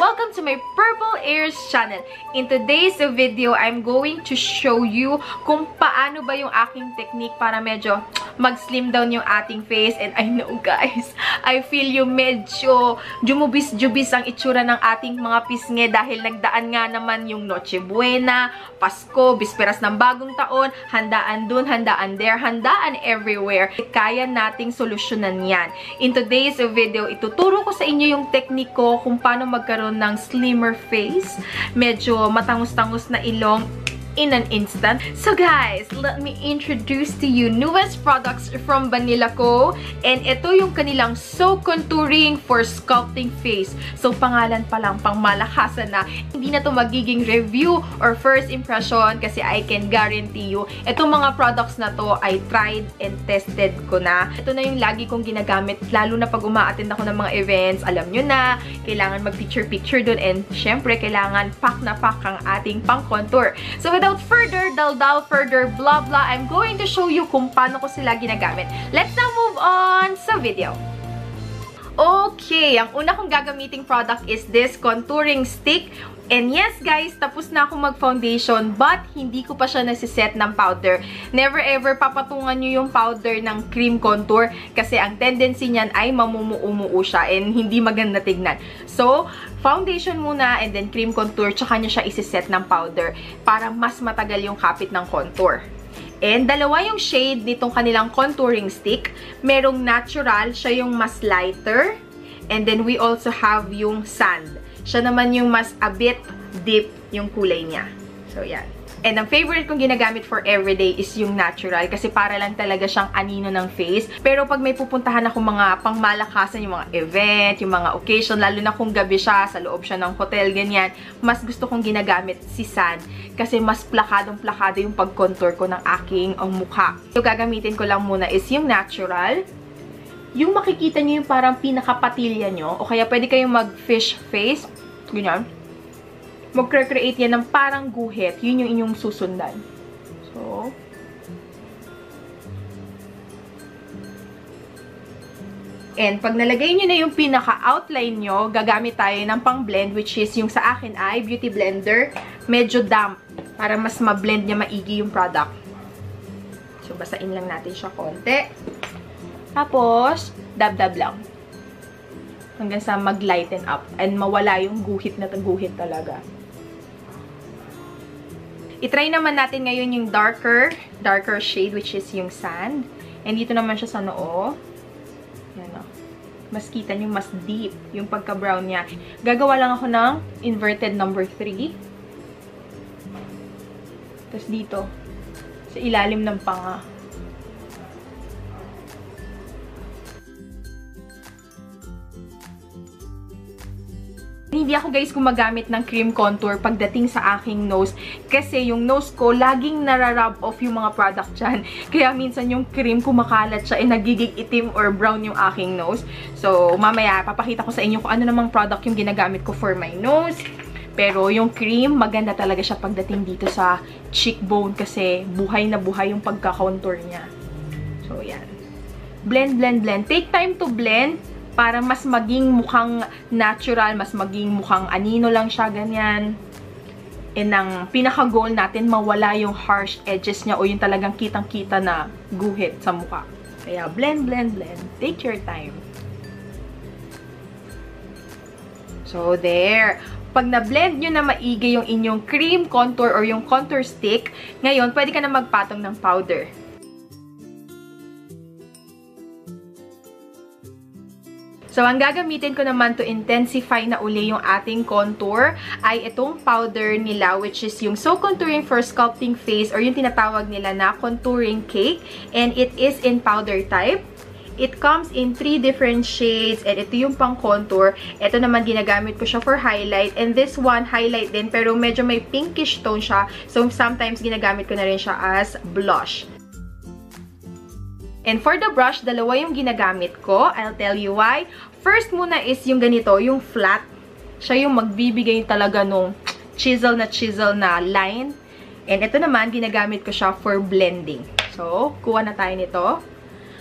welcome to my Purple Airs channel. In today's video, I'm going to show you kung paano ba yung aking technique para medyo mag-slim down yung ating face. And I know guys, I feel yung medyo jumubis-jubis ang itsura ng ating mga pisngi dahil nagdaan nga naman yung Noche Buena, Pasko, bisperas ng bagong taon, handaan dun, handaan there, handaan everywhere. Kaya nating solusyonan yan. In today's video, ituturo ko sa inyo yung technique ko kung paano magkaroon ng slimmer face, medyo matangus-tangus na ilong in an instant. So guys, let me introduce to you newest products from Banila Co. And ito yung kanilang So Contouring for Sculpting Face. So pangalan pa lang, pang malakasan na. Hindi na to magiging review or first impression kasi I can guarantee you, itong mga products na to ay tried and tested ko na. Ito na yung lagi kong ginagamit, lalo na pag uma-attend ako ng mga events. Alam nyo na, kailangan mag-picture-picture dun and syempre, kailangan pack na pack ang ating pang-contour. So without further daldal, further blah blah, I'm going to show you kung paano ko sila ginagamit. Let's now move on sa video. Okay, ang una kong gagamiting product is this contouring stick. And yes guys, tapos na ako mag-foundation but hindi ko pa siya nasiset ng powder. Never ever papatungan nyo yung powder ng cream contour kasi ang tendency niyan ay mamumuumuo siya and hindi maganda tignan. So, foundation muna and then cream contour tsaka nyo siya isiset ng powder para mas matagal yung kapit ng contour. And dalawa yung shade nitong kanilang contouring stick. Merong natural, siya yung mas lighter. And then we also have yung sand. Siya naman yung mas a bit deep yung kulay niya. So, yan. And ang favorite kong ginagamit for everyday is yung natural kasi para lang talaga siyang anino ng face. Pero pag may pupuntahan ako mga pangmalakasan, yung mga event, yung mga occasion, lalo na kung gabi siya, sa loob siya ng hotel, ganyan, mas gusto kong ginagamit si sand kasi mas plakadong-plakado yung pag-contour ko ng aking mukha. So, gagamitin ko lang muna is yung natural. Yung makikita nyo yung parang pinakapatilya nyo, o kaya pwede kayong mag-fish face, ganyan. Mag-create yan ng parang guhit. Yun yung inyong susundan. So, and pag nalagay nyo na yung pinaka-outline nyo, gagamit tayo ng pang-blend, which is yung sa akin ay Beauty Blender. Medyo damp, para mas ma-blend niya maigi yung product. So, basain lang natin siya konti. Tapos, dab-dab lang. Hanggang sa mag-lighten up. And mawala yung guhit na guhit talaga. I-try naman natin ngayon yung darker shade, which is yung sand. And dito naman siya sa noo. Yan o. Mas kita nyo, mas deep yung pagka-brown niya. Gagawa lang ako ng inverted number 3. Tapos dito, sa ilalim ng panga. Hindi ako guys gumagamit ng cream contour pagdating sa aking nose kasi yung nose ko laging nara-rub off yung mga product dyan. Kaya minsan yung cream kumakalat siya nagiging itim or brown yung aking nose. So mamaya papakita ko sa inyo kung ano namang product yung ginagamit ko for my nose. Pero yung cream maganda talaga siya pagdating dito sa cheekbone kasi buhay na buhay yung pagka-contour niya. So yan. Blend, blend, blend. Take time to blend para mas maging mukhang natural, mas maging mukhang anino lang siya, ganyan. And ang pinaka-goal natin, mawala yung harsh edges niya o yung talagang kitang-kita na guhit sa mukha. Kaya blend, blend, blend. Take your time. So, there. Pag na-blend nyo na maigi yung inyong cream contour or yung contour stick, ngayon, pwede ka na magpatong ng powder. So, ang gagamitin ko naman to intensify na uli yung ating contour ay itong powder nila which is yung So Contouring for Sculpting Face or yung tinatawag nila na Contouring Cake. And it is in powder type. It comes in 3 different shades and ito yung pang contour. Ito naman ginagamit ko siya for highlight and this one highlight din pero medyo may pinkish tone siya. So, sometimes ginagamit ko na rin siya as blush. And for the brush, dalawa yung ginagamit ko. I'll tell you why. First muna is yung ganito, yung flat. Siya yung magbibigay talaga nung chisel na line. And ito naman, ginagamit ko siya for blending. So, kuha na tayo nito.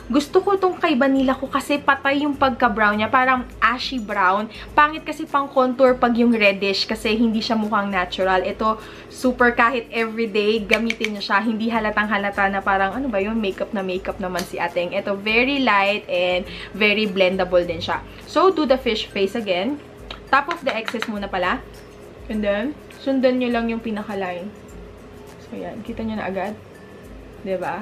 Gusto ko tong kay Vanilla ko kasi patay yung pagka-brown niya. Parang ashy brown. Pangit kasi pang contour pag yung reddish kasi hindi siya mukhang natural. Ito, super kahit everyday, gamitin niyo siya. Hindi halatang halata na parang, ano ba yun, makeup naman si Ateng. Ito, very light and very blendable din siya. So, do the fish face again. Top of the excess muna pala. And then, sundan nyo lang yung pinaka-line. So, yan. Kita nyo na agad. Diba?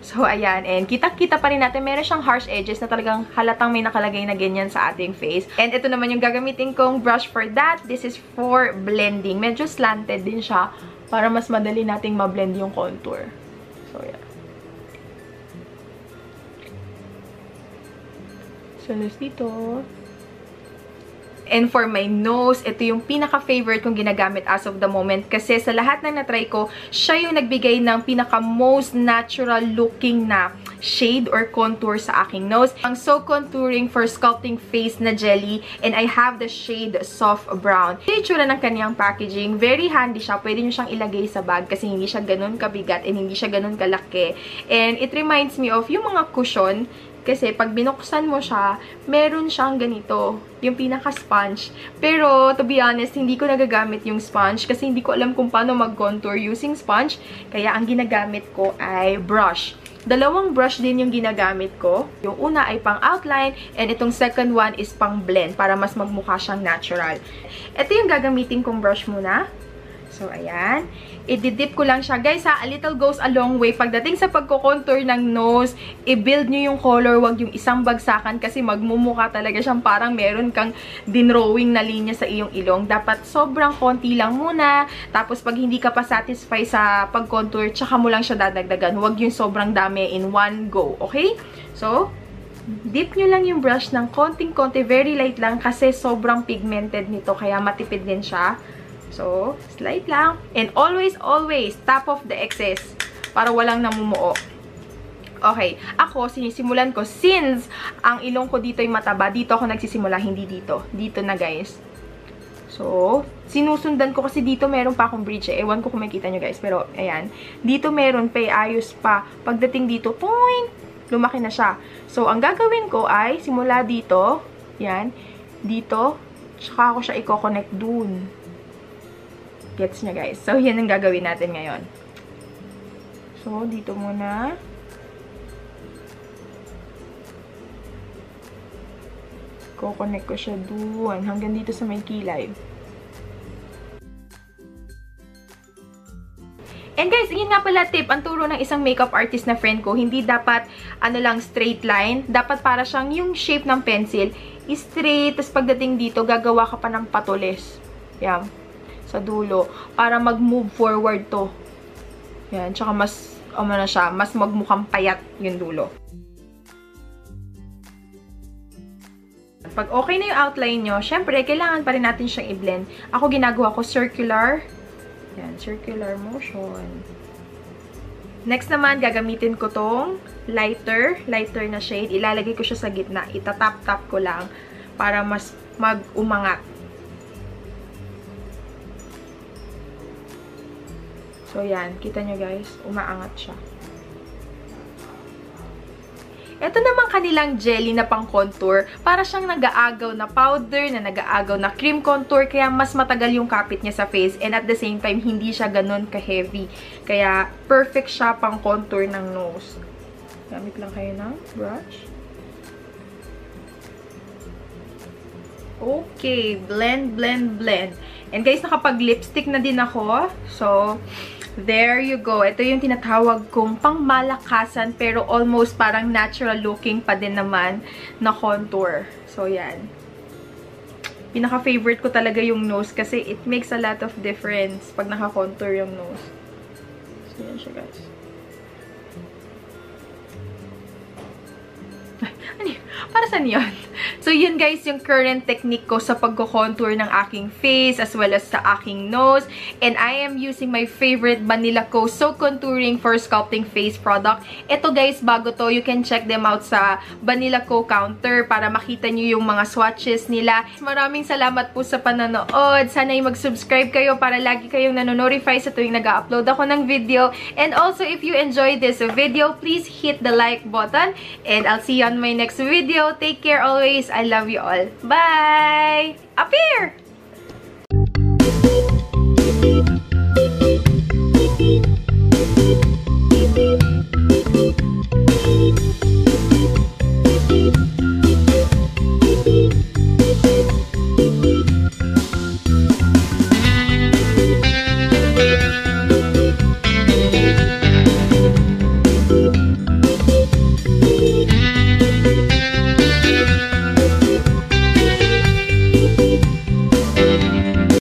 So, ayan. And kita-kita pa rin natin, meron siyang harsh edges na talagang halatang may nakalagay na ganyan sa ating face. And ito naman yung gagamitin kong brush for that. This is for blending. Medyo slanted din siya para mas madali nating ma-blend yung contour. So, yeah. So, dito. And for my nose, ito yung pinaka-favorite kong ginagamit as of the moment. Kasi sa lahat ng natry ko, siya yung nagbigay ng pinaka-most natural looking na shade or contour sa aking nose. Ang So Contouring for Sculpting Face na jelly. And I have the shade Soft Brown. Yung itsura ng kanyang packaging, very handy siya. Pwede nyo siyang ilagay sa bag kasi hindi siya ganun kabigat and hindi siya ganun kalaki. And it reminds me of yung mga cushion. Kasi pag binuksan mo siya, meron siyang ganito, yung pinaka-sponge. Pero, to be honest, hindi ko nagagamit yung sponge kasi hindi ko alam kung paano mag-contour using sponge. Kaya ang ginagamit ko ay brush. Dalawang brush din yung ginagamit ko. Yung una ay pang outline and itong second one is pang blend para mas magmukha siyang natural. Ito yung gagamitin kong brush muna. So, ayan. I-dip ko lang siya. Guys, ha, a little goes a long way. Pagdating sa pagko-contour ng nose, i-build nyo yung color. Wag yung isang bagsakan kasi magmumukha talaga siyang parang meron kang dinrawing na linya sa iyong ilong. Dapat sobrang konti lang muna. Tapos, pag hindi ka pa satisfy sa pag-contour, tsaka mo lang siya dadagdagan. Wag yung sobrang dami in one go. Okay? So, dip nyo lang yung brush ng konting-konti. Very light lang kasi sobrang pigmented nito. Kaya matipid din siya. So, slight lang. And always, top of the excess. Para walang namumuo. Okay. Ako, sinisimulan ko. Since ang ilong ko dito ay mataba, dito ako nagsisimula, hindi dito. Dito na, guys. So, sinusundan ko kasi dito meron pa akong bridge. Ewan ko kung makita nyo, guys. Pero, ayan. Dito meron pa, ayos pa. Pagdating dito, point! Lumaki na siya. So, ang gagawin ko ay, simula dito. Yan. Dito. Tsaka ako siya i-connect dun. Gets niya, guys. So, yan ang gagawin natin ngayon. So, dito muna. Ko-connect ko siya doon. Hanggang dito sa may kilay. And guys, yun nga pala tip, ang turo ng isang makeup artist na friend ko, hindi dapat, ano lang, straight line. Dapat para siyang yung shape ng pencil, straight, tapos pagdating dito, gagawa ka pa ng patulis. Yan. Sa dulo, para mag-move forward to. Yan, tsaka mas, na siya, mas magmukhang payat yung dulo. Pag okay na yung outline nyo, syempre, kailangan pa rin natin siyang i-blend. Ako ginagawa ko circular. Yan, circular motion. Next naman, gagamitin ko tong lighter na shade. Ilalagay ko siya sa gitna. Itatap-tap ko lang para mas mag-umangat. So, yan. Kita nyo, guys. Umaangat siya. Ito naman kanilang jelly na pang contour. Para siyang nag-aagaw na powder, na nag-aagaw na cream contour. Kaya mas matagal yung kapit niya sa face. And at the same time, hindi siya ganun ka-heavy. Kaya, perfect siya pang contour ng nose. Gamit lang kayo ng brush. Okay. Blend, blend, blend. And guys, nakapag-lipstick na din ako. So, there you go. Ito yung tinatawag kong pangmalakasan pero almost parang natural looking pa din naman na contour. So, yan. Pinaka-favorite ko talaga yung nose kasi it makes a lot of difference pag naka-contour yung nose. So, yan siya, guys. para saan yun? So, yun guys, yung current technique ko sa pagko-contour ng aking face as well as sa aking nose. And I am using my favorite Banila Co. So Contouring for Sculpting Face product. Ito guys, bago to, you can check them out sa Banila Co. counter para makita nyo yung mga swatches nila. Maraming salamat po sa panonood. Sana'y mag-subscribe kayo para lagi kayong nanonotify sa tuwing nag-upload ako ng video. And also, if you enjoyed this video, please hit the like button. And I'll see you on my next video. Take care always. I love you all. Bye! Up here!